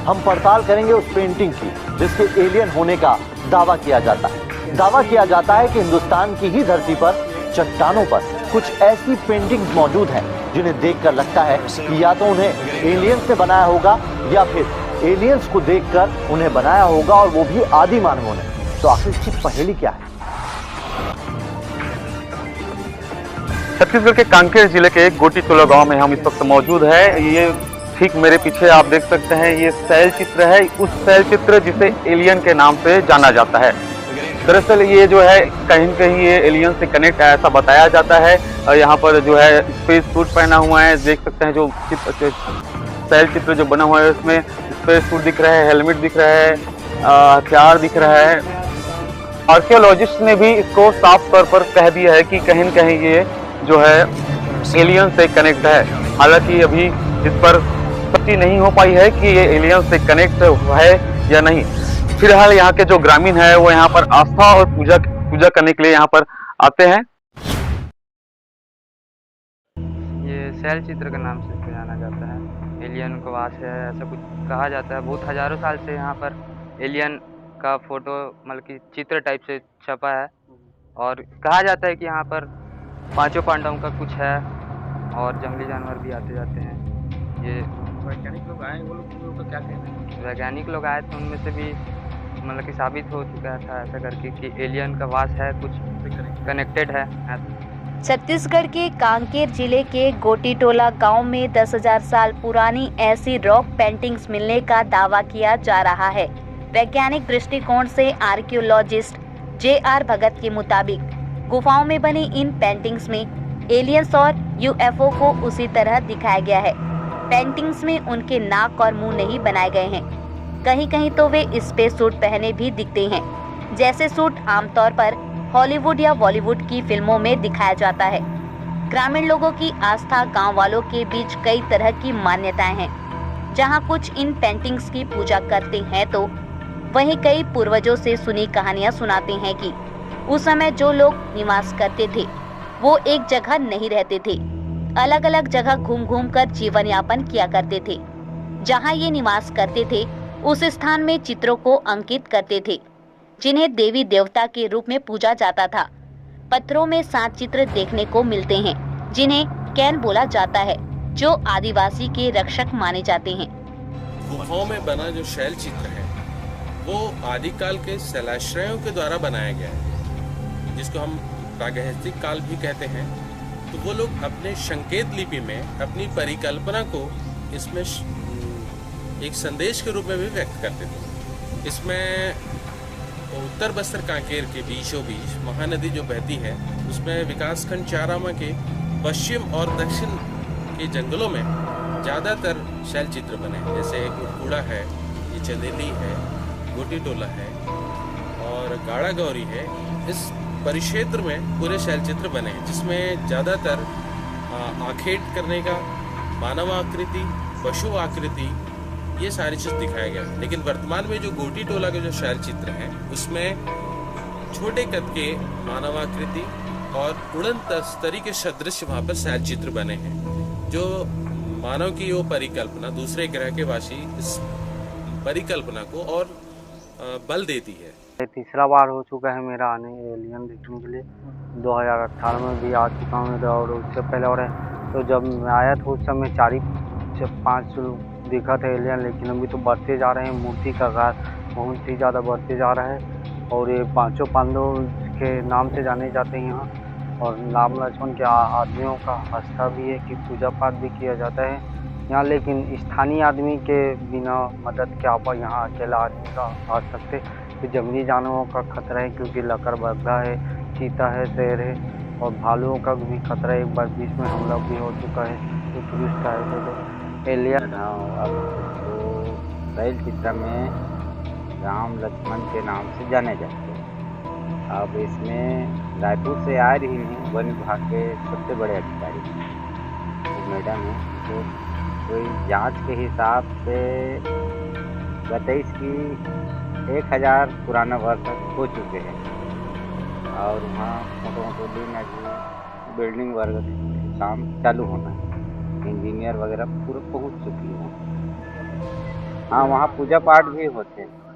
हम पड़ताल करेंगे उस पेंटिंग की जिसके एलियन होने का दावा किया जाता है। दावा किया जाता है कि हिंदुस्तान की ही धरती पर चट्टानों पर कुछ ऐसी पेंटिंग्स मौजूद हैं जिन्हें देखकर लगता है कि या तो उन्हें एलियंस ने बनाया होगा या फिर एलियंस को देखकर उन्हें बनाया होगा, और वो भी आदि मानवों ने। तो आखिर इसकी पहेली क्या है? छत्तीसगढ़ के कांकेर जिले के गोटीटोला गांव में हम इस वक्त मौजूद है। ये ठीक मेरे पीछे आप देख सकते हैं, ये शैल चित्र है, उस शैल चित्र जिसे एलियन के नाम से जाना जाता है। दरअसल ये जो है कहीं न कहीं ये एलियन से कनेक्ट है ऐसा बताया जाता है। और यहाँ पर जो है स्पेस सूट पहना हुआ है, देख सकते हैं जो शैल चित्र जो बना हुआ है उसमें स्पेस सूट दिख रहा है, हेलमेट दिख रहा है, हथियार दिख रहा है। आर्कियोलॉजिस्ट ने भी इसको साफ तौर पर कह दिया है कि कहीं न कहीं ये जो है एलियन से कनेक्ट है। हालांकि अभी इस पर पुष्टि नहीं हो पाई है कि ये एलियन से कनेक्ट है या नहीं। फिलहाल यहाँ के जो ग्रामीण है वो यहाँ पर आस्था और पूजा करने के लिए यहाँ पर आते हैं। ये शैल चित्र के नाम से जाना जाता है, एलियन का वास है ऐसा कुछ कहा जाता है। बहुत हजारों साल से यहाँ पर एलियन का फोटो मतलब कि चित्र टाइप से छपा है, और कहा जाता है कि यहाँ पर पांचों पांडवों का कुछ है, और जंगली जानवर भी आते जाते हैं। ये वैज्ञानिक लोग आए, वो लोग का क्या कहना है? वैज्ञानिक लोग आए थे, उनमें से भी मतलब कि साबित हो चुका था ऐसा करके कि एलियन का वास है, कुछ कनेक्टेड है। छत्तीसगढ़ के कांकेर जिले के गोटीटोला गांव में 10,000 साल पुरानी ऐसी रॉक पेंटिंग्स मिलने का दावा किया जा रहा है। वैज्ञानिक दृष्टिकोण से आर्कियोलॉजिस्ट J.R. भगत के मुताबिक गुफाओं में बनी इन पेंटिंग्स में एलियंस और UFO को उसी तरह दिखाया गया है। पेंटिंग्स में उनके नाक और मुंह नहीं बनाए गए हैं। कहीं कहीं तो वे स्पेस सूट पहने भी दिखते हैं, जैसे सूट आमतौर पर हॉलीवुड या बॉलीवुड की फिल्मों में दिखाया जाता है। ग्रामीण लोगों की आस्था, गांव वालों के बीच कई तरह की मान्यताएं हैं। जहां कुछ इन पेंटिंग्स की पूजा करते हैं तो वहीं कई पूर्वजों से सुनी कहानियां सुनाते हैं कि उस समय जो लोग निवास करते थे वो एक जगह नहीं रहते थे, अलग अलग जगह घूम घूम कर जीवन यापन किया करते थे। जहां ये निवास करते थे उस स्थान में चित्रों को अंकित करते थे, जिन्हें देवी देवता के रूप में पूजा जाता था। पत्थरों में 7 चित्र देखने को मिलते हैं, जिन्हें कैन बोला जाता है, जो आदिवासी के रक्षक माने जाते हैं। गुफाओं में बना जो शैल चित्र है वो आदिकाल के शैलाश्रयों के द्वारा बनाया गया है, जिसको हम प्रागैतिहासिक काल भी कहते हैं। तो वो लोग अपने संकेत लिपि में अपनी परिकल्पना को इसमें एक संदेश के रूप में भी व्यक्त करते थे। इसमें उत्तर बस्तर कांकेर के बीचों बीच महानदी जो बहती है उसमें विकासखंड चारामा के पश्चिम और दक्षिण के जंगलों में ज़्यादातर शैल चित्र बने, जैसे कुड़कुड़ा है, ये चंदेली है, गोटीटोला है और गाड़ा गौरी है। इस परिक्षेत्र में पूरे शैल चित्र बने हैं, जिसमें ज़्यादातर आखेट करने का, मानव आकृति, पशु आकृति, ये सारी चीज़ दिखाया गया। लेकिन वर्तमान में जो गोटीटोला के जो शैल चित्र हैं उसमें छोटे कद के मानवाकृति और उड़न तस्तरी के सदृश वहाँ पर शैल चित्र बने हैं, जो मानव की वो परिकल्पना, दूसरे ग्रह के वासी इस परिकल्पना को और बल देती है। तीसरा बार हो चुका है मेरा आने एलियन देखने के लिए। 2018 में भी आ चुका हूँ और उससे पहले, और तो जब मैं आया था उस समय 4-5 दिखा था एलियन, लेकिन अभी तो बढ़ते जा रहे हैं। मूर्ति का आकार बहुत ही ज़्यादा बढ़ते जा रहा है, और ये पांचों पांडव के नाम से जाने जाते हैं यहाँ। और राम लक्ष्मण के आदमियों का आस्था भी है कि पूजा पाठ भी किया जाता है यहाँ। लेकिन स्थानीय आदमी के बिना मदद के आप यहाँ अकेला आदमी का आ सकते, तो जंगली जानवरों का खतरा है, क्योंकि लकड़बग्घा है, चीता है, शेर है, और भालुओं का भी खतरा है। एक बार बीच में हमला भी हो चुका है, तो टूरिस्ट आए थे तो एलियन। अब तो शैल चित्र में राम लक्ष्मण के नाम से जाने जाते हैं। अब इसमें रायपुर से आ रही हैं वन विभाग के सबसे बड़े अधिकारी, तो मैडम है, तो कोई जांच के हिसाब से 22 की 1000 पुराना वर्ष हो चुके हैं, और वहाँ मोटो बिल्डिंग वर्ग काम चालू होना है, इंजीनियर वगैरह पूरा पहुँच चुकी है। हाँ, वहाँ पूजा पाठ भी होते हैं।